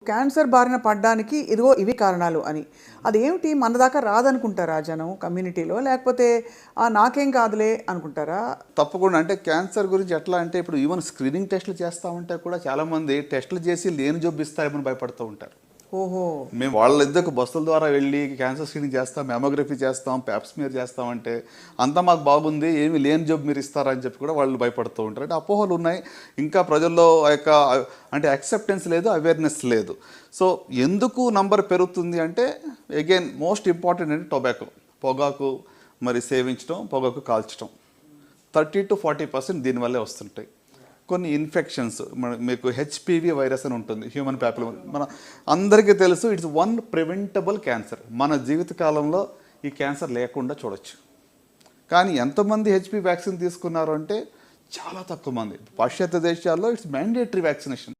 Cancer బారిన పడ్డానికి ఇదిగో ఇవి కారణాలు అని. అదేమిటి మన దాకా రాదనుకుంటారా జనం కమ్యూనిటీలో? లేకపోతే నాకేం కాదులే అనుకుంటారా? తప్పకుండా. అంటే క్యాన్సర్ గురించి ఎట్లా అంటే ఇప్పుడు ఈవెన్ స్క్రీనింగ్ టెస్టులు చేస్తూ ఉంటే కూడా చాలామంది టెస్టులు చేసి లేని జబ్బు ఇస్తారేమని భయపడుతూ ఉంటారు. ఓహో! మేము వాళ్ళిద్దరికి బస్సుల ద్వారా వెళ్ళి క్యాన్సర్ స్క్రీనింగ్ చేస్తాం, మెమోగ్రఫీ చేస్తాం, ప్యాప్స్మియర్ చేస్తామంటే అంతా మాకు బాగుంది, ఏమి లేని జబ్బు మీరు ఇస్తారని చెప్పి కూడా వాళ్ళు భయపడుతూ ఉంటారు. అంటే అపోహలు ఉన్నాయి. ఇంకా ప్రజల్లో యొక్క అంటే యాక్సెప్టెన్స్ లేదు, అవేర్నెస్ లేదు. సో ఎందుకు నంబర్ పెరుగుతుంది అంటే అగైన్ మోస్ట్ ఇంపార్టెంట్ అంటే టొబాకో, పొగాకు మరి సేవించడం, పొగాకు కాల్చడం 30 to 40% దీనివల్లే వస్తుంటాయి. కొన్ని ఇన్ఫెక్షన్స్ మీకు హెచ్పివి వైరస్ అని ఉంటుంది, హ్యూమన్ ప్యాపిలోమా. మన అందరికీ తెలుసు ఇట్స్ వన్ ప్రివెంటబుల్ క్యాన్సర్. మన జీవితకాలంలో ఈ క్యాన్సర్ లేకుండా చూడొచ్చు. కానీ ఎంతమంది హెచ్పి వ్యాక్సిన్ తీసుకున్నారు అంటే చాలా తక్కువ మంది. పాశ్చాత్య దేశాల్లో ఇట్స్ మ్యాండేటరీ వ్యాక్సినేషన్.